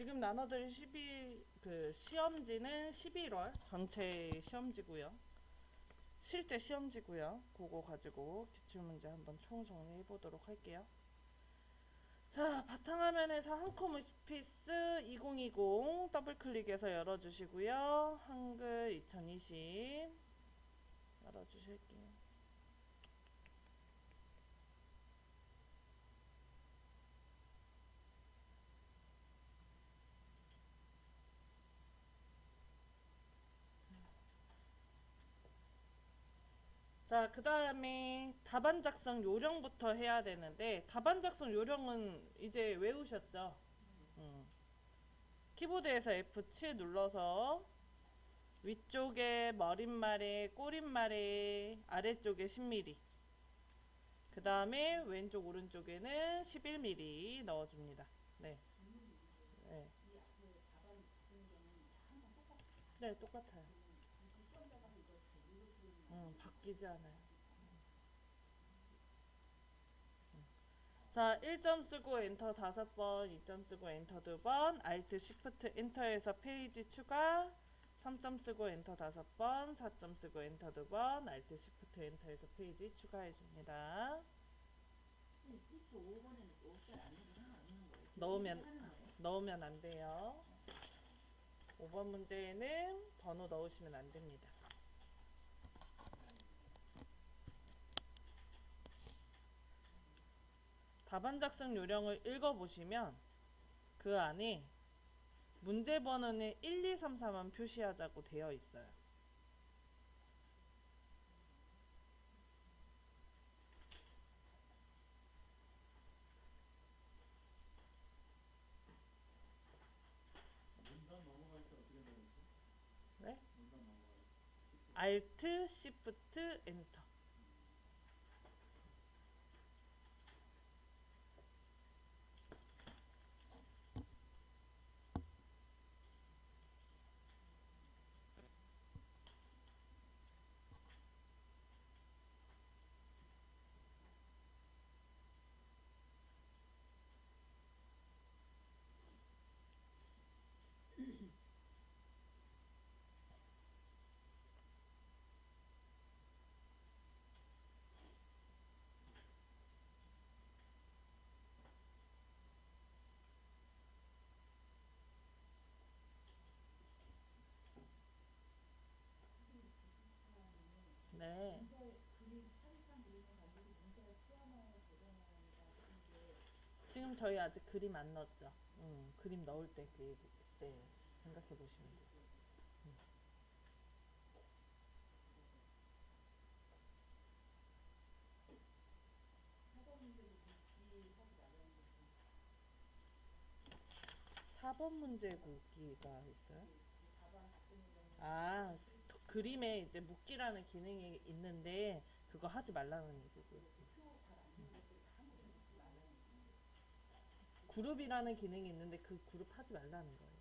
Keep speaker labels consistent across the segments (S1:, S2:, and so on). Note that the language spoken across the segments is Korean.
S1: 지금 나눠드릴 시험지는 11월 전체 시험지고요. 실제 시험지고요. 그거 가지고 기출문제 한번 총정리해 보도록 할게요. 자, 바탕화면에서 한컴 오피스 2020 더블클릭해서 열어주시고요. 한글 2020 열어주실게요. 자, 그 다음에 답안 작성 요령부터 해야 되는데, 답안 작성 요령은 이제 외우셨죠? 키보드에서 F7 눌러서 위쪽에 머릿말에 꼬릿말에 아래쪽에 10mm, 그 다음에 왼쪽 오른쪽에는 11mm 넣어줍니다. 네. 네. 네, 똑같아요. 바뀌지 않아요. 자, 1점 쓰고 엔터 5번, 2점 쓰고 엔터 2번, Alt Shift 엔터에서 페이지 추가, 3점 쓰고 엔터 5번, 4점 쓰고 엔터 2번, Alt Shift 엔터에서 페이지 추가해줍니다. 넣으면 안 돼요. 5번 문제에는 번호 넣으시면 안 됩니다. 답안 작성 요령을 읽어보시면 그 안에 문제 번호는 1, 2, 3, 4만 표시하자고 되어 있어요. 네? Alt, Shift, Enter. 네. 지금 저희 아직 그림 안 넣었죠. 그림 넣을 때 그때 생각해 보시면 돼요. 음. 4번 문제 굵기가 있어요? 아, 그림에 이제 묶기라는 기능이 있는데 그거 하지 말라는 얘기고요. 그룹이라는 기능이 있는데 그 그룹 하지 말라는 거예요.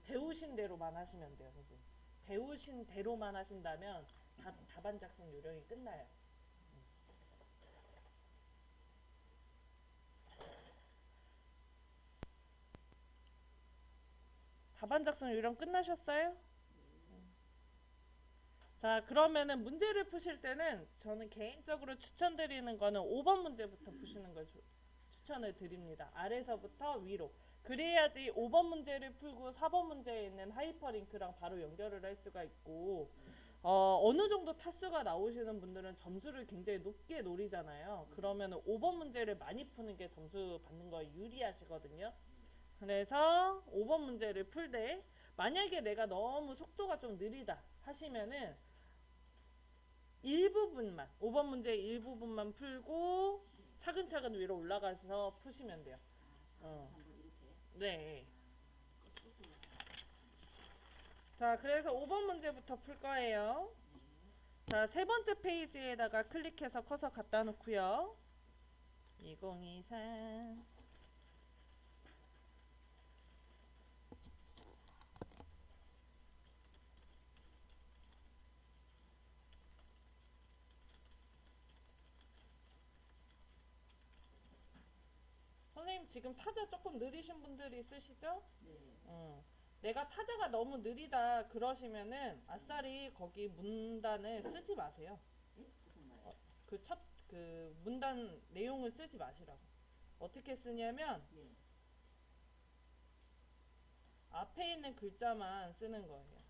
S1: 배우신 대로만 하시면 돼요, 선생님. 배우신 대로만 하신다면 답안 작성 요령이 끝나요. 답안 작성 요령 끝나셨어요? 자, 그러면은 문제를 푸실 때는 저는 개인적으로 추천드리는 거는 5번 문제부터 푸시는 걸 추천을 드립니다. 아래서부터 위로. 그래야지 5번 문제를 풀고 4번 문제에 있는 하이퍼링크랑 바로 연결을 할 수가 있고, 어느 정도 타수가 나오시는 분들은 점수를 굉장히 높게 노리잖아요. 그러면 5번 문제를 많이 푸는 게 점수 받는 거에 유리하시거든요. 그래서 5번 문제를 풀 때 만약에 내가 너무 속도가 좀 느리다 하시면은 일부분만 5번 문제 일부분만 풀고 차근차근 위로 올라가서 푸시면 돼요. 네. 자, 그래서 5번 문제부터 풀 거예요. 자, 세 번째 페이지에다가 클릭해서 커서 갖다 놓고요. 2023 선생님 선생님 지금 타자 조금 느리신 분들이 있으시죠?
S2: 네.
S1: 내가 타자가 너무 느리다 그러시면은 아싸리 거기 문단을 쓰지 마세요.
S2: 예? 무슨 말?
S1: 그 문단 내용을 쓰지 마시라고. 어떻게 쓰냐면
S2: 네.
S1: 앞에 있는 글자만 쓰는 거예요.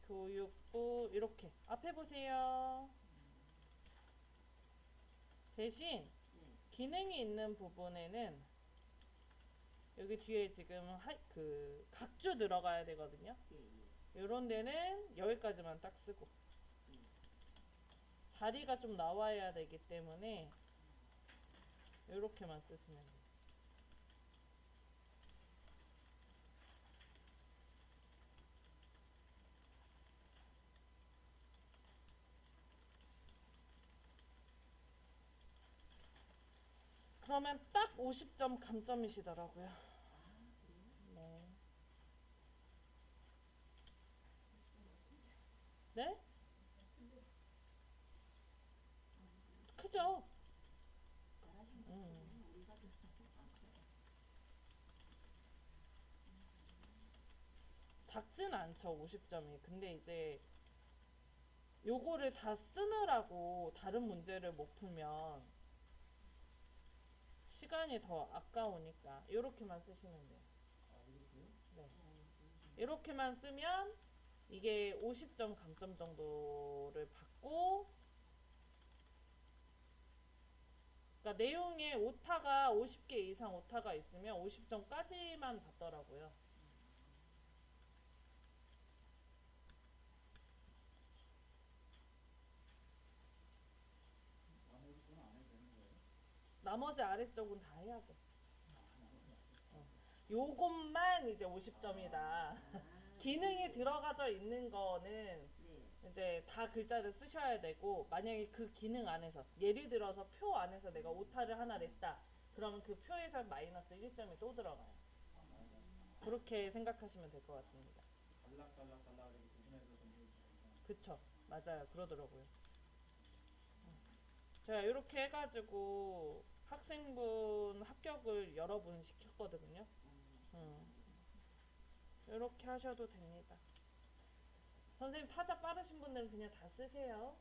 S1: 교육부 이렇게 앞에 보세요. 대신
S2: 네.
S1: 기능이 있는 부분에는 여기 뒤에 지금 각주 들어가야 되거든요.
S2: 예, 예.
S1: 이런 데는 여기까지만 딱 쓰고 자리가 좀 나와야 되기 때문에 이렇게만 쓰시면 돼요. 그러면 딱 50점 감점이시더라고요. 네. 네? 크죠? 작진 않죠, 50점이. 근데 이제 요거를 다 쓰느라고 다른 문제를 못 풀면 시간이 더 아까우니까 이렇게만 쓰시면 돼요. 네. 이렇게만 쓰면 이게 50점 감점 정도를 받고, 그러니까 내용에 오타가 50개 이상 오타가 있으면 50점까지만 받더라고요. 나머지 아래쪽은 다 해야죠. 요것만 이제 50점이다. 기능이 들어가져 있는 거는
S2: 네.
S1: 이제 다 글자를 쓰셔야 되고, 만약에 그 기능 안에서 예를 들어서 표 안에서 내가 오타를 하나 냈다. 그러면 그 표에서 마이너스 1점이 또 들어가요. 그렇게 생각하시면 될 것 같습니다.
S3: 달락달락달락 이렇게 구분해서 점수를 주니까.
S1: 그쵸, 맞아요. 그러더라고요. 제가 이렇게 해가지고 학생분 합격을 여러 분 시켰거든요. 이렇게 하셔도 됩니다. 선생님 타자 빠르신 분들은 그냥 다 쓰세요.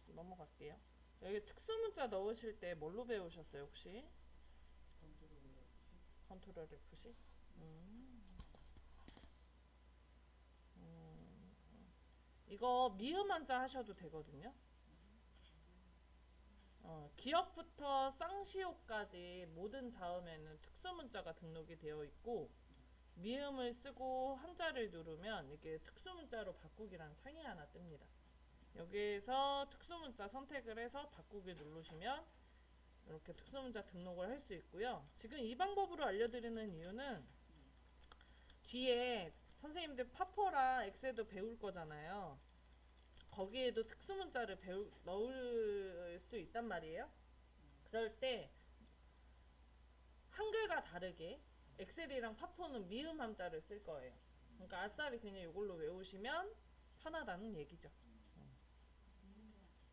S1: 넘어갈게요. 여기 특수문자 넣으실 때 뭘로 배우셨어요 혹시? 컨트롤 F10? 이거 미음 한자 하셔도 되거든요. 기역부터 쌍시호까지 모든 자음에는 특수문자가 등록이 되어 있고, 미음을 쓰고 한자를 누르면 이게 특수문자로 바꾸기란 창이 하나 뜹니다. 여기에서 특수문자 선택을 해서 바꾸기 누르시면 이렇게 특수문자 등록을 할 수 있고요. 지금 이 방법으로 알려드리는 이유는 뒤에 선생님들 파퍼랑 엑셀도 배울 거잖아요. 거기에도 특수문자를 넣을 수 있단 말이에요. 그럴 때 한글과 다르게 엑셀이랑 파퍼는 미음 함자를 쓸 거예요. 그러니까 아싸리 그냥 이걸로 외우시면 편하다는 얘기죠.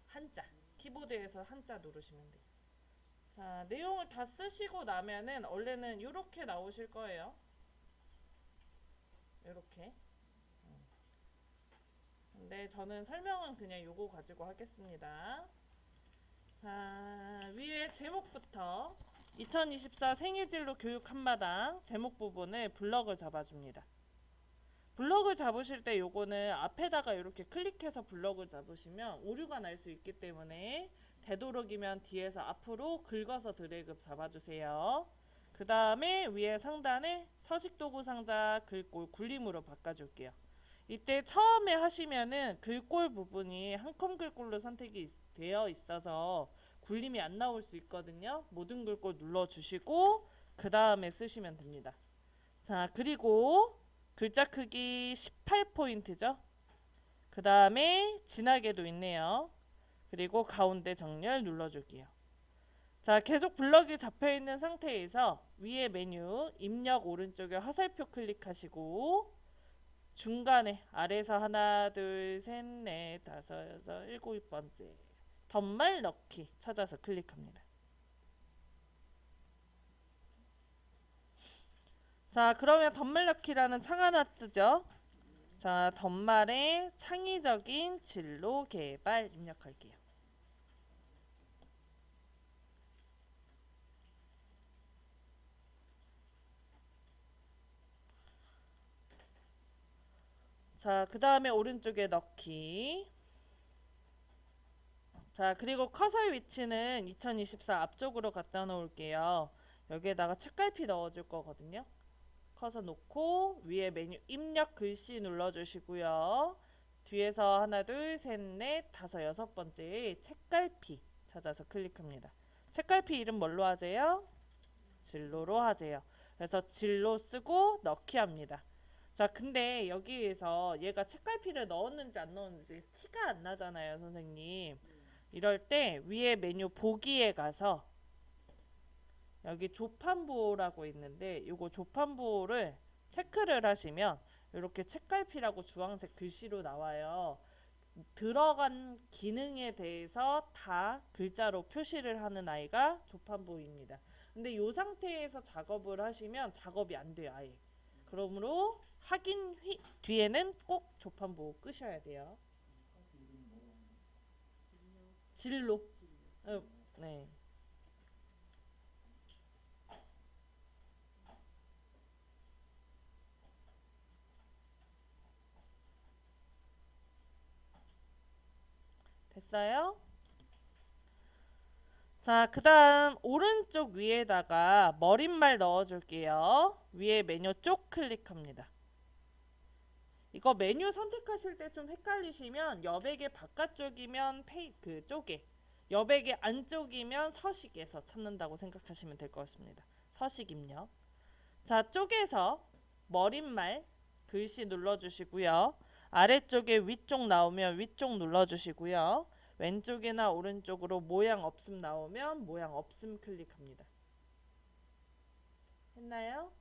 S1: 한자, 키보드에서 한자 누르시면 돼요. 자, 내용을 다 쓰시고 나면은 원래는 이렇게 나오실 거예요. 이렇게. 근데 저는 설명은 그냥 요거 가지고 하겠습니다. 자, 위에 제목부터 2024 생애진로 교육 한마당 제목 부분을 블럭을 잡아줍니다. 블럭을 잡으실 때 요거는 앞에다가 이렇게 클릭해서 블럭을 잡으시면 오류가 날 수 있기 때문에 되도록이면 뒤에서 앞으로 긁어서 드래그 잡아주세요. 그 다음에 위에 상단에 서식도구 상자 글꼴 굴림으로 바꿔줄게요. 이때 처음에 하시면은 글꼴 부분이 한컴 글꼴로 선택이 되어 있어서 굴림이 안 나올 수 있거든요. 모든 글꼴 눌러주시고 그 다음에 쓰시면 됩니다. 자, 그리고 글자 크기 18포인트죠. 그 다음에 진하게도 있네요. 그리고 가운데 정렬 눌러줄게요. 자, 계속 블럭이 잡혀 있는 상태에서 위에 메뉴 입력 오른쪽에 화살표 클릭하시고 중간에 아래에서 하나, 둘, 셋, 넷, 다섯, 여섯, 일곱 번째 덧말 넣기 찾아서 클릭합니다. 자, 그러면 덧말 넣기라는 창 하나 뜨죠. 자, 덧말에 창의적인 진로 개발 입력할게요. 자, 그 다음에 오른쪽에 넣기. 자, 그리고 커서의 위치는 2024 앞쪽으로 갖다 놓을게요. 여기에다가 책갈피 넣어줄 거거든요. 커서 놓고 위에 메뉴 입력 글씨 눌러주시고요. 뒤에서 하나, 둘, 셋, 넷, 다섯, 여섯 번째 책갈피 찾아서 클릭합니다. 책갈피 이름 뭘로 하세요? 진로로 하세요. 그래서 진로 쓰고 넣기 합니다. 자, 근데 여기에서 얘가 책갈피를 넣었는지 안 넣었는지 티가 안 나잖아요, 선생님. 이럴 때 위에 메뉴 보기에 가서 여기 조판부호라고 있는데 요거 조판부호를 체크를 하시면 이렇게 책갈피라고 주황색 글씨로 나와요. 들어간 기능에 대해서 다 글자로 표시를 하는 아이가 조판부호입니다. 근데 이 상태에서 작업을 하시면 작업이 안 돼요, 아예. 그러므로 확인 뒤에는 꼭 조판부호 끄셔야 돼요. 진로. 네. 됐어요? 자, 그 다음 오른쪽 위에다가 머릿말 넣어줄게요. 위에 메뉴 쪽 클릭합니다. 이거 메뉴 선택하실 때 좀 헷갈리시면 여백의 바깥쪽이면 그 쪽에, 여백의 안쪽이면 서식에서 찾는다고 생각하시면 될 것 같습니다. 서식 입력. 자, 쪽에서 머릿말 글씨 눌러주시고요. 아래쪽에 위쪽 나오면 위쪽 눌러주시고요. 왼쪽이나 오른쪽으로 모양 없음 나오면 모양 없음 클릭합니다. 했나요?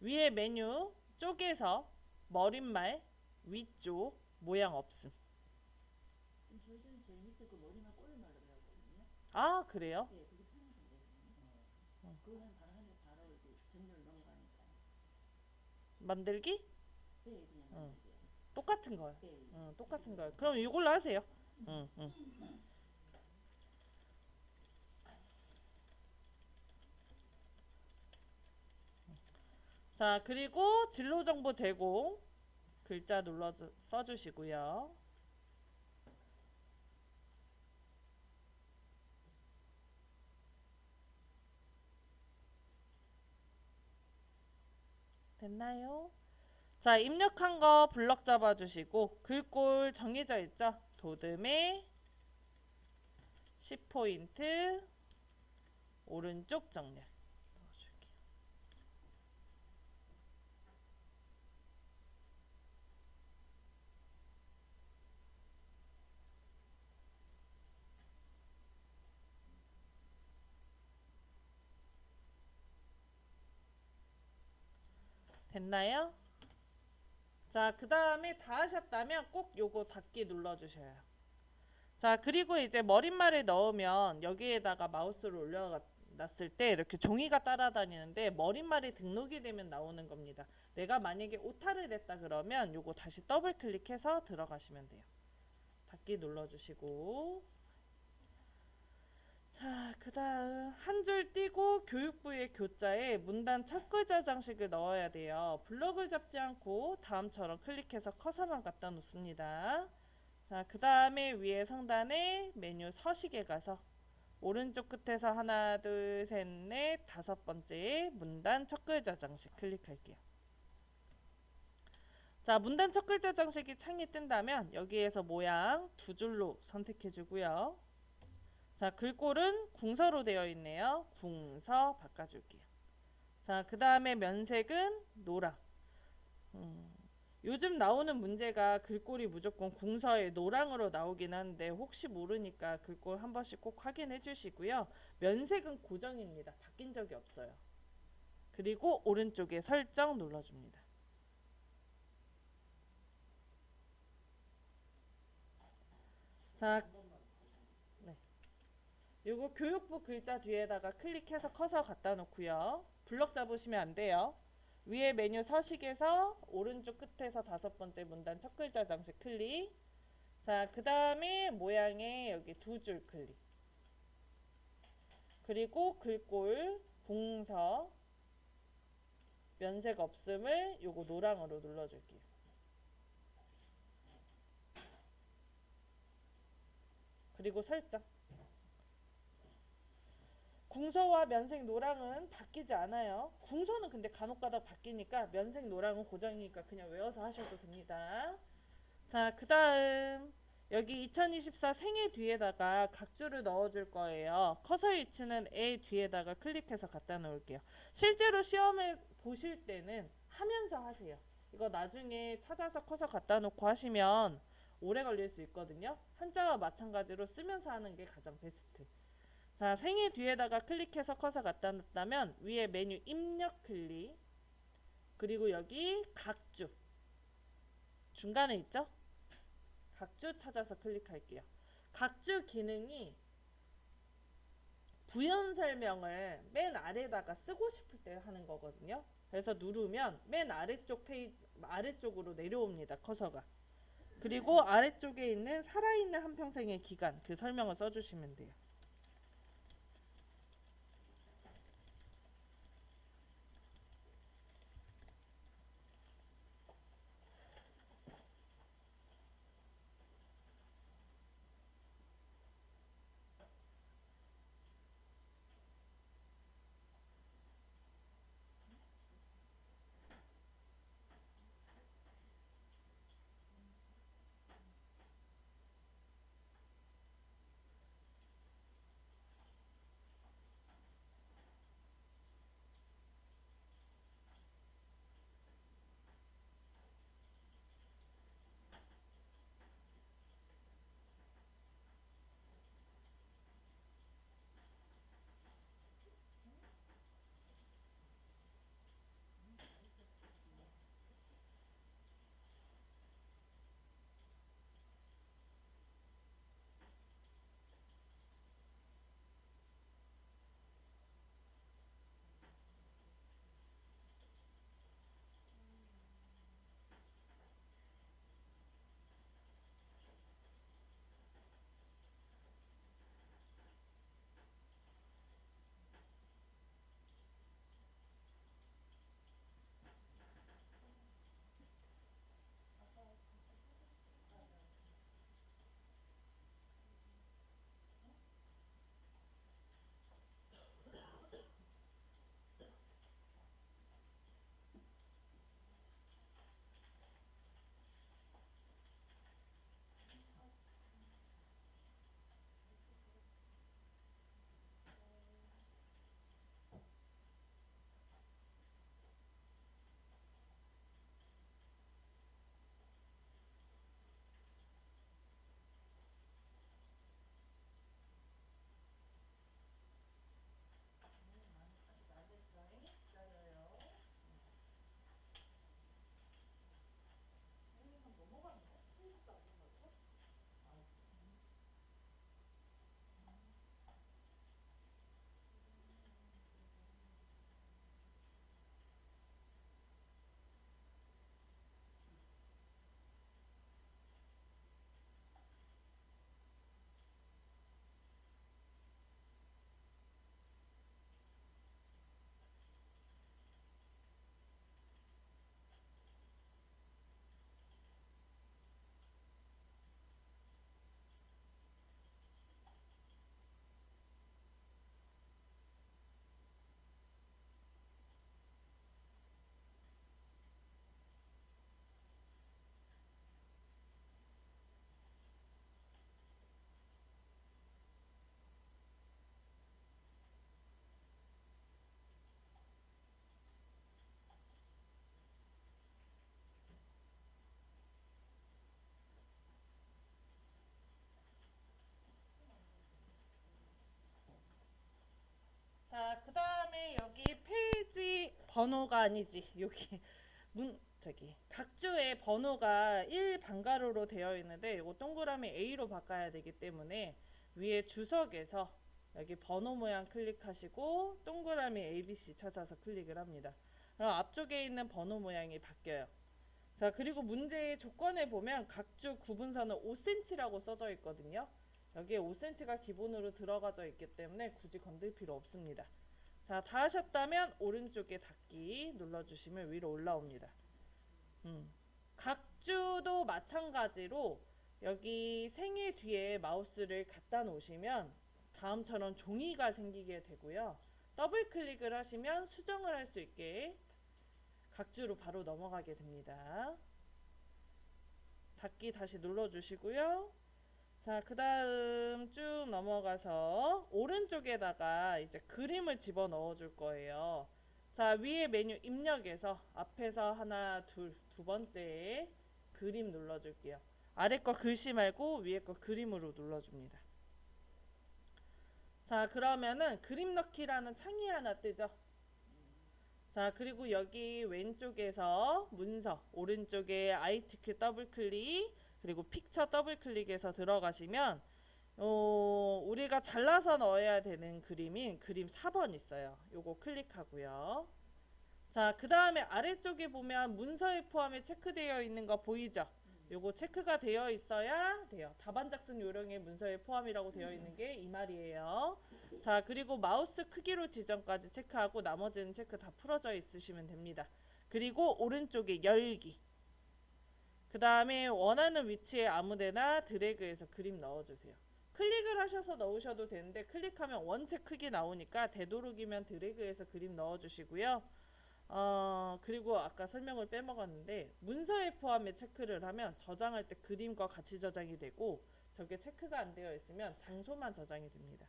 S1: 위에 메뉴 쪽에서 머릿말 위쪽 모양 없음.
S2: 선생님 제일 밑에 그 머리만 꼬리말로 배웠거든요.
S1: 아, 그래요?
S2: 네, 그게 편하던데. 그거 하면 바로 하니까 바로 이제 전율 넘어가니까.
S1: 만들기?
S2: 네, 그냥
S1: 응.
S2: 만들게요.
S1: 똑같은 거요.
S2: 네.
S1: 응, 똑같은 거요. 그럼 이걸로 하세요. 응, 응. 자, 그리고 진로 정보 제공 글자 써주시고요. 됐나요? 자, 입력한 거 블럭 잡아주시고 글꼴 정해져 있죠? 도듬에 10포인트 오른쪽 정렬 넣어줄게요. 됐나요? 자, 그 다음에 다 하셨다면 꼭 요거 닫기 눌러주셔요. 자, 그리고 이제 머릿말을 넣으면 여기에다가 마우스를 올려놨을 때 이렇게 종이가 따라다니는데 머릿말이 등록이 되면 나오는 겁니다. 내가 만약에 오타를 냈다 그러면 요거 다시 더블 클릭해서 들어가시면 돼요. 닫기 눌러주시고, 자, 그 다음 한 줄 띄고 교육부의 교자에 문단 첫 글자 장식을 넣어야 돼요. 블럭을 잡지 않고 다음처럼 클릭해서 커서만 갖다 놓습니다. 자, 그 다음에 위에 상단에 메뉴 서식에 가서 오른쪽 끝에서 하나, 둘, 셋, 넷, 다섯 번째 문단 첫 글자 장식 클릭할게요. 자, 문단 첫 글자 장식이 창이 뜬다면 여기에서 모양 두 줄로 선택해 주고요. 자, 글꼴은 궁서로 되어 있네요. 궁서 바꿔줄게요. 자, 그 다음에 면색은 노랑. 요즘 나오는 문제가 글꼴이 무조건 궁서에 노랑으로 나오긴 하는데 혹시 모르니까 글꼴 한 번씩 꼭 확인해 주시고요. 면색은 고정입니다. 바뀐 적이 없어요. 그리고 오른쪽에 설정 눌러줍니다. 자, 네. 요거 교육부 글자 뒤에다가 클릭해서 커서 갖다 놓고요. 블럭 잡으시면 안 돼요. 위에 메뉴 서식에서 오른쪽 끝에서 5번째 문단 첫 글자 장식 클릭. 자, 그 다음에 모양에 여기 2줄 클릭. 그리고 글꼴 궁서 면색 없음을 요거 노랑으로 눌러줄게요. 그리고 설정. 궁서와 면색 노랑은 바뀌지 않아요. 궁서는 근데 간혹가다 바뀌니까 면색 노랑은 고정이니까 그냥 외워서 하셔도 됩니다. 자, 그 다음 여기 2024 생애 뒤에다가 각주를 넣어줄 거예요. 커서 위치는 애 뒤에다가 클릭해서 갖다 놓을게요. 실제로 시험에 보실 때는 하면서 하세요. 이거 나중에 찾아서 커서 갖다 놓고 하시면 오래 걸릴 수 있거든요. 한자와 마찬가지로 쓰면서 하는 게 가장 베스트. 자, 생애 뒤에다가 클릭해서 커서 갖다 놨다면 위에 메뉴 입력 클릭. 그리고 여기 각주. 중간에 있죠? 각주 찾아서 클릭할게요. 각주 기능이 부연 설명을 맨 아래다가 쓰고 싶을 때 하는 거거든요. 그래서 누르면 맨 아래쪽으로 내려옵니다. 커서가. 그리고 아래쪽에 있는 살아있는 한평생의 기간 그 설명을 써주시면 돼요. 자, 그 다음에 여기 페이지 번호가 아니지. 여기 각주의 번호가 1 반가로로 되어 있는데 이거 동그라미 A로 바꿔야 되기 때문에 위에 주석에서 여기 번호 모양 클릭하시고 동그라미 ABC 찾아서 클릭을 합니다. 그럼 앞쪽에 있는 번호 모양이 바뀌어요. 자, 그리고 문제의 조건에 보면 각주 구분선은 5cm라고 써져 있거든요. 여기에 5cm가 기본으로 들어가져 있기 때문에 굳이 건들 필요 없습니다. 자, 다 하셨다면 오른쪽에 닫기 눌러주시면 위로 올라옵니다. 각주도 마찬가지로 여기 생애 뒤에 마우스를 갖다 놓으시면 다음처럼 종이가 생기게 되고요. 더블 클릭을 하시면 수정을 할 수 있게 각주로 바로 넘어가게 됩니다. 닫기 다시 눌러주시고요. 자, 그 다음 쭉 넘어가서 오른쪽에다가 이제 그림을 집어 넣어 줄 거예요. 자, 위에 메뉴 입력에서 앞에서 하나, 두 번째 그림 눌러줄게요. 아래 거 글씨 말고 위에 거 그림으로 눌러줍니다. 자, 그러면은 그림 넣기라는 창이 하나 뜨죠. 자, 그리고 여기 왼쪽에서 문서, 오른쪽에 ITQ 더블 클릭, 그리고 픽처 더블 클릭해서 들어가시면 우리가 잘라서 넣어야 되는 그림인 그림 4번 있어요. 요거 클릭하고요. 자, 그 다음에 아래쪽에 보면 문서에 포함해 체크되어 있는 거 보이죠? 요거 체크가 되어 있어야 돼요. 답안 작성 요령에 문서에 포함이라고 되어 있는 게 이 말이에요. 자, 그리고 마우스 크기로 지정까지 체크하고 나머지는 체크 다 풀어져 있으시면 됩니다. 그리고 오른쪽에 열기. 그 다음에 원하는 위치에 아무데나 드래그해서 그림 넣어주세요. 클릭을 하셔서 넣으셔도 되는데 클릭하면 원체 크기 나오니까 되도록이면 드래그해서 그림 넣어주시고요. 그리고 아까 설명을 빼먹었는데 문서에 포함해 체크를 하면 저장할 때 그림과 같이 저장이 되고 저게 체크가 안 되어 있으면 장소만 저장이 됩니다.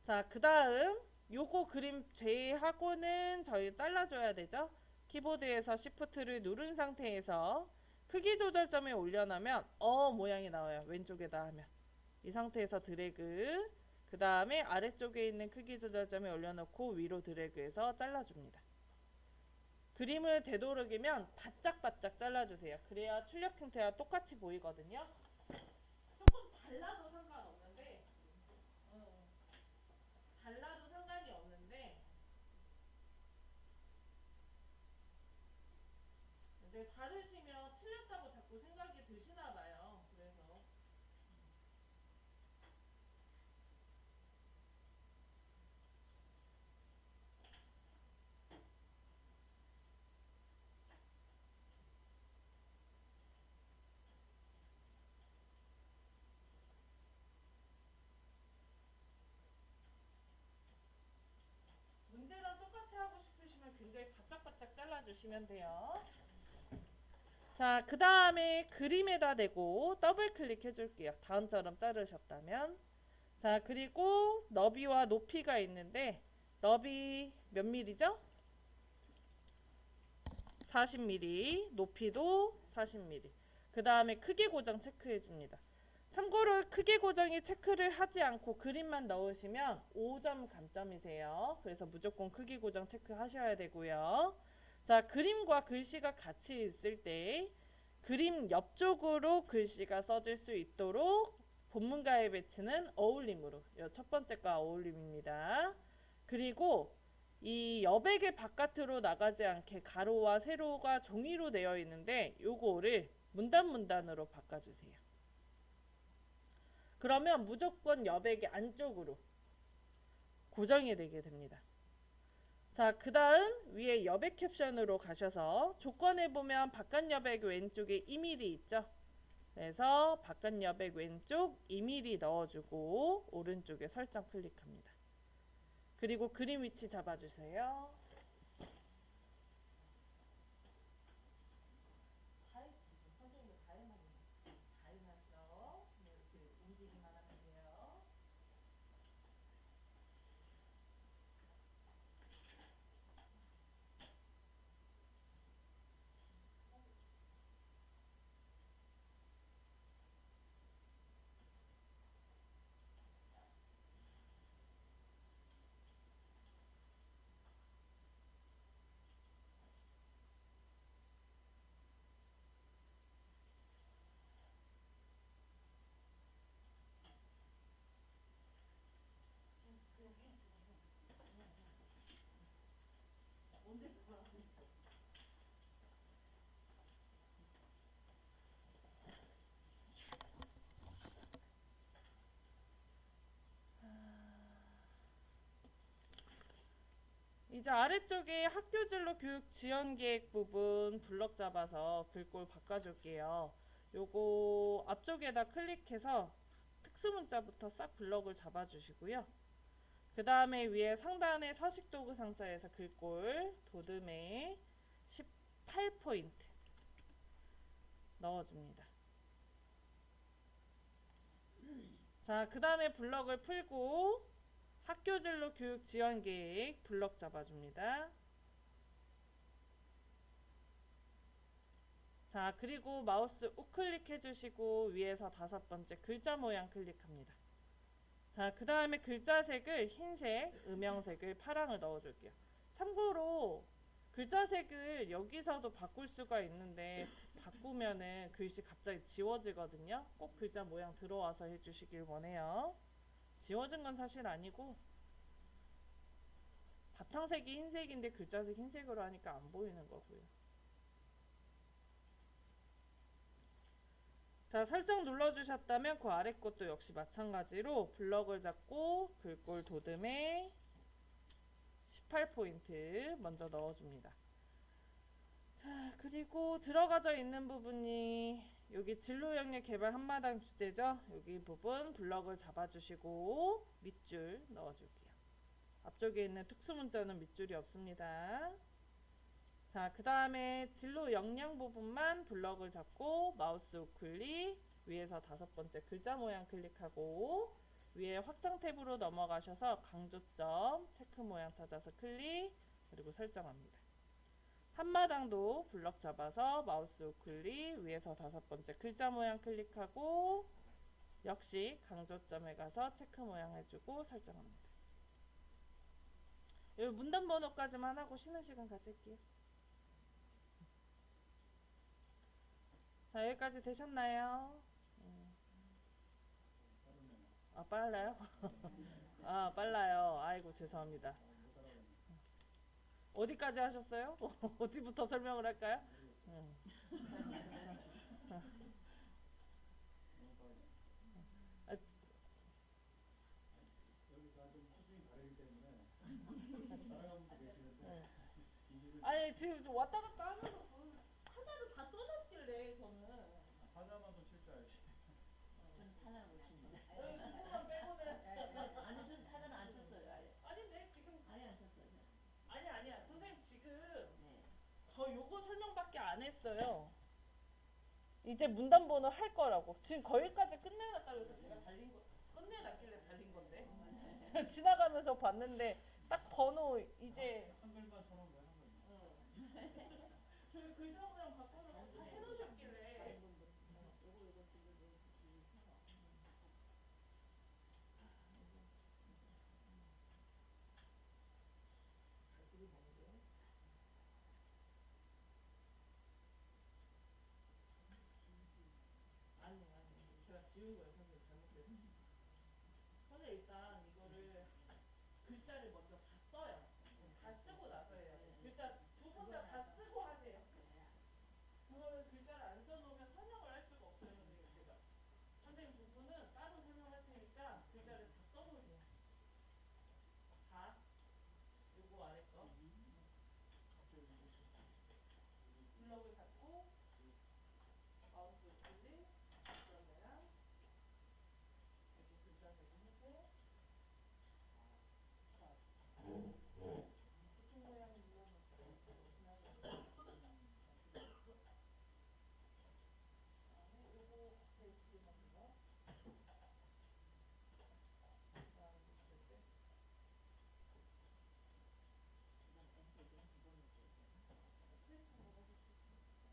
S1: 자, 그 다음 요거 그림 제하고는 저희 잘라줘야 되죠. 키보드에서 Shift를 누른 상태에서 크기 조절점에 올려놓으면 모양이 나와요. 왼쪽에다 하면 이 상태에서 드래그, 그 다음에 아래쪽에 있는 크기 조절점에 올려놓고 위로 드래그해서 잘라줍니다. 그림을 되도록이면 바짝바짝 잘라주세요. 그래야 출력 형태와 똑같이 보이거든요. 조금 달라도 상관없는데 달라도 상관이 없는데 이제 다르시면 틀렸다고 자꾸 생각이 드시나 봐요. 그래서 문제랑 똑같이 하고 싶으시면 굉장히 바짝바짝 잘라주시면 돼요. 자, 그 다음에 그림에다 대고 더블 클릭 해줄게요. 다음처럼 자르셨다면. 자, 그리고 너비와 높이가 있는데 너비 몇 밀리죠? 40mm, 높이도 40mm. 그 다음에 크기 고정 체크해 줍니다. 참고로 크기 고정이 체크를 하지 않고 그림만 넣으시면 5점 감점이세요. 그래서 무조건 크기 고정 체크하셔야 되고요. 자, 그림과 글씨가 같이 있을 때 그림 옆쪽으로 글씨가 써질 수 있도록 본문가의 배치는 어울림으로, 첫 번째가 어울림입니다. 그리고 이 여백의 바깥으로 나가지 않게 가로와 세로가 종이로 되어 있는데 요거를 문단으로 바꿔주세요. 그러면 무조건 여백의 안쪽으로 고정이 되게 됩니다. 자, 그 다음 위에 여백 캡션으로 가셔서 조건에 보면 바깥 여백 왼쪽에 2mm 있죠. 그래서 바깥 여백 왼쪽 2mm 넣어주고 오른쪽에 설정 클릭합니다. 그리고 그림 위치 잡아주세요. 다 했어. 선생님이 다 해놨네. 다 해놨어. 이렇게 움직이기만 하면 돼요. 이제 아래쪽에 학교 진로 교육 지원 계획 부분 블럭 잡아서 글꼴 바꿔줄게요. 요거 앞쪽에다 클릭해서 특수 문자부터 싹 블럭을 잡아주시고요. 그 다음에 위에 상단에 서식 도구 상자에서 글꼴 도듬에 18포인트 넣어줍니다. 자, 그 다음에 블럭을 풀고 학교 진로 교육 지원 계획 블럭 잡아줍니다. 자, 그리고 마우스 우클릭 해주시고 위에서 5번째 글자 모양 클릭합니다. 자, 그 다음에 글자 색을 흰색, 음영색을 파랑을 넣어줄게요. 참고로 글자 색을 여기서도 바꿀 수가 있는데 바꾸면은 글씨 갑자기 지워지거든요. 꼭 글자 모양 들어와서 해주시길 원해요. 지워진 건 사실 아니고 바탕색이 흰색인데 글자색 흰색으로 하니까 안 보이는 거고요. 자, 설정 눌러주셨다면 그 아래 것도 역시 마찬가지로 블럭을 잡고 글꼴 도듬에 18포인트 먼저 넣어줍니다. 자, 그리고 들어가져 있는 부분이 여기 진로 영역 개발 한마당 주제죠. 여기 부분 블럭을 잡아주시고 밑줄 넣어줄게요. 앞쪽에 있는 특수 문자는 밑줄이 없습니다. 자, 그 다음에 진로 역량 부분만 블럭을 잡고 마우스 우클릭 위에서 5번째 글자 모양 클릭하고 위에 확장 탭으로 넘어가셔서 강조점 체크 모양 찾아서 클릭 그리고 설정합니다. 한마당도 블럭 잡아서 마우스 우클릭 위에서 5번째 글자 모양 클릭하고 역시 강조점에 가서 체크 모양 해주고 설정합니다. 여기 문단 번호까지만 하고 쉬는 시간 가질게요. 자, 여기까지 되셨나요? 아, 빨라요? 아, 빨라요. 아이고, 죄송합니다. 어디까지 하셨어요? 어디부터 설명을 할까요?
S3: 여기가 좀 수준이 다르기 때문에 따라가는 분도 계시는데
S1: 아니, 지금 좀 왔다 갔다 하면서 타자를 다 써놨길래 저는
S3: 하자만 좀 칠 줄 알지.
S2: 저는 타자를 못 칩니다.
S1: 그거만 빼고는
S2: 아니 저는 타자는 안 쳤어요. 아예.
S1: 아닌데 지금
S2: 아예 안 쳤어요. 저는.
S1: 아니야 선생님 지금
S2: 네.
S1: 저 요거 설명밖에 안 했어요. 이제 문단 번호 할 거라고 지금 거기까지 끝내놨다고 해서 제가 달린 거 끝내놨길래 달린 건데 지나가면서 봤는데 딱 번호 이제
S3: 한글만 쳐놓은 거야 한글만.
S1: 저기 글자 모양 바꿔놓고 다 해놓으셨길래
S2: 요거 지금 이 상어.
S1: 아니 제가 지운 거예요 선생님 잘못해서 선생님 일단 이거를 글자를 먼저 다 써요 다 쓰고 나서 해요 글자 두 번 다 쓰고 하세요 그거는 글자를 안 써놓으면 설명을 할 수가 없어요 선생님 제가 선생님 부분은 따로 설명할 테니까 글자를 다 써놓으세요 다 요거 안에 거 블럭을 잡고 마우스 클릭 그러면 이렇게 글자 제공하고 보통 모양을 눌러놓고 지나가고 그다음에 요거 베이스 넣는 거 그다음에 붙일 때 스페이스 한번 해주세요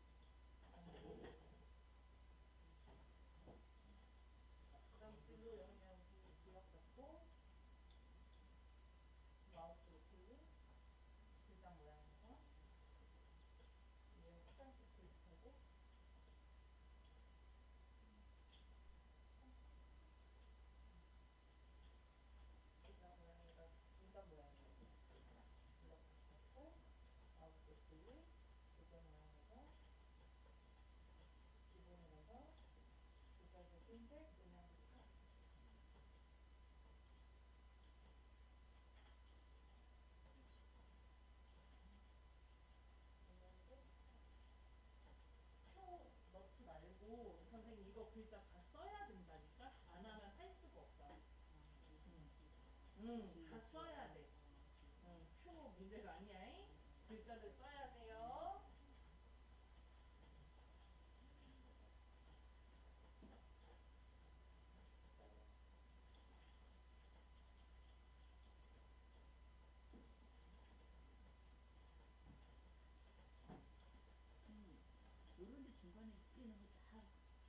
S1: 다 써야 돼. 표 문제가 아니야. 글자를 써야 돼요.
S2: 요런데 중간에 쓰이는 거 다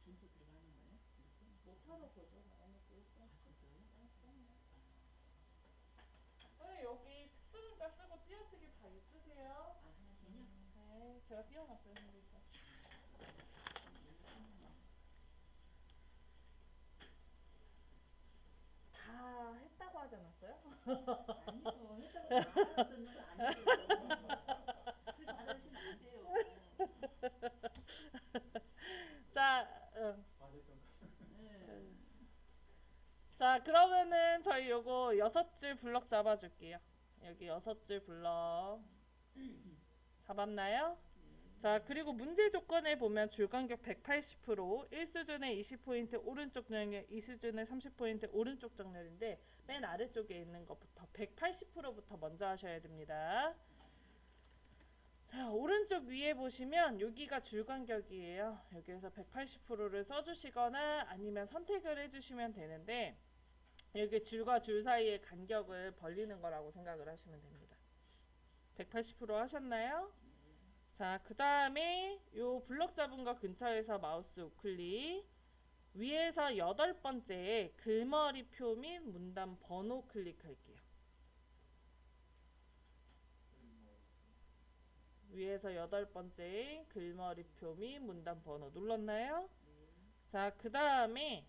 S2: 점수 들어가는 거예요?
S1: 못하러 보죠. 마이너스 1점씩.
S2: 아, 그래요?
S1: 선생님 여기 특수문자 쓰고 띄어쓰기 다 있으세요?
S2: 아, 하나씩요?
S1: 네, 제가 띄워놨어요. 선생님. 다 했다고 하지 않았어요?
S2: 아니요, 했다고 말하는 건 아니에요. 그렇게 말하시면 안 돼요.
S1: 자,
S3: 과제점
S2: 네.
S1: 자 그러면은 저희 요거 6줄 블럭 잡아줄게요. 여기 6줄 블럭 잡았나요? 자 그리고 문제 조건에 보면 줄간격 180%, 1수준에 20포인트 오른쪽 정렬, 2수준에 30포인트 오른쪽 정렬인데 맨 아래쪽에 있는 것부터 180%부터 먼저 하셔야 됩니다. 자 오른쪽 위에 보시면 여기가 줄간격이에요. 여기에서 180%를 써주시거나 아니면 선택을 해주시면 되는데 여기 줄과 줄 사이의 간격을 벌리는 거라고 생각을 하시면 됩니다. 180% 하셨나요? 자, 그 다음에 요 블럭 잡은 거 근처에서 마우스 우클릭 위에서 8번째 글머리표 및 문단 번호 클릭할게요. 위에서 8번째 글머리표 및 문단 번호 눌렀나요? 자, 그 다음에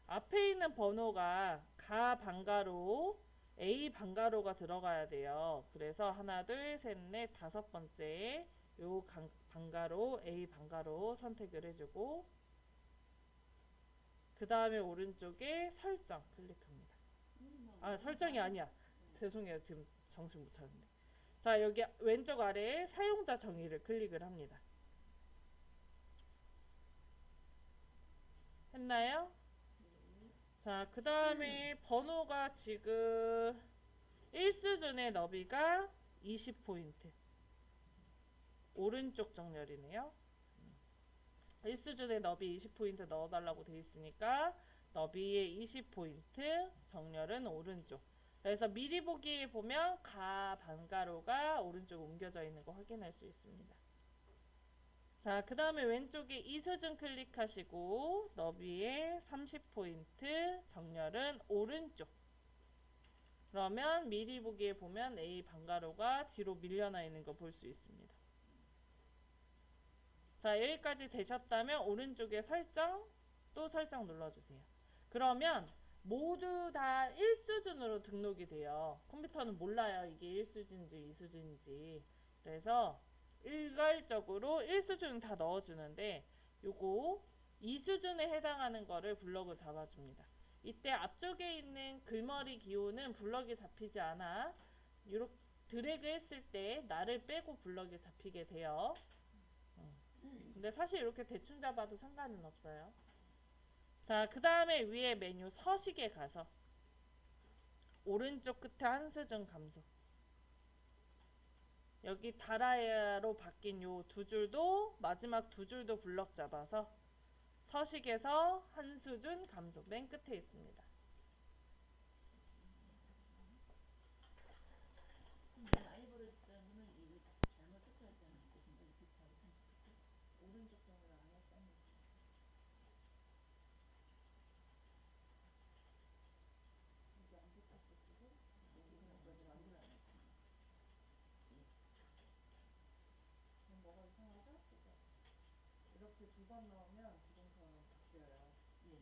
S1: 앞에 있는 번호가 가 방가로 A 방가로가 들어가야 돼요. 그래서 하나, 둘, 셋, 넷, 5번째 요 방가로 A 방가로 선택을 해주고 그 다음에 오른쪽에 설정 클릭합니다. 아 설정이 아니야. 죄송해요. 지금 정신 못 차렸는데. 자 여기 왼쪽 아래에 사용자 정의를 클릭을 합니다. 했나요? 자, 그 다음에 번호가 지금 1수준의 너비가 20포인트. 오른쪽 정렬이네요. 1수준의 너비 20포인트 넣어달라고 되어 있으니까 너비에 20포인트, 정렬은 오른쪽. 그래서 미리 보기에 보면 가 반가로가 오른쪽 옮겨져 있는 거 확인할 수 있습니다. 자, 그 다음에 왼쪽에 이수준 클릭하시고 너비에 30포인트, 정렬은 오른쪽. 그러면 미리 보기에 보면 A 방가로가 뒤로 밀려나 있는 거 볼 수 있습니다. 자, 여기까지 되셨다면 오른쪽에 설정, 또 설정 눌러주세요. 그러면 모두 다 1수준으로 등록이 돼요. 컴퓨터는 몰라요. 이게 1수준인지 2수준인지. 그래서 일괄적으로 1수준 다 넣어주는데 요거 2수준에 해당하는 거를 블럭을 잡아줍니다. 이때 앞쪽에 있는 글머리 기호는 블럭이 잡히지 않아. 이렇게 드래그 했을 때 나를 빼고 블럭이 잡히게 돼요. 근데 사실 이렇게 대충 잡아도 상관은 없어요. 자, 그 다음에 위에 메뉴 서식에 가서 오른쪽 끝에 한 수준 감소. 여기 다라야로 바뀐 요 두 줄도 마지막 두 줄도 블럭 잡아서 서식에서 한 수준 감소 맨 끝에 있습니다.
S2: 많이 벌어졌다는 거는 이거 잘못 섞였다는 뜻인가? 비슷하게 생각했죠?
S1: 오른쪽 정렬 안 했다는 이게 안 붙었어 쓰고
S2: 여기는 안 들어가요.
S1: 뭐가 이상하죠? 그죠? 이렇게 두 번 넣으면 지금처럼 바뀌어요.
S2: 예, 예.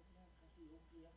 S1: 그냥 다시 여기에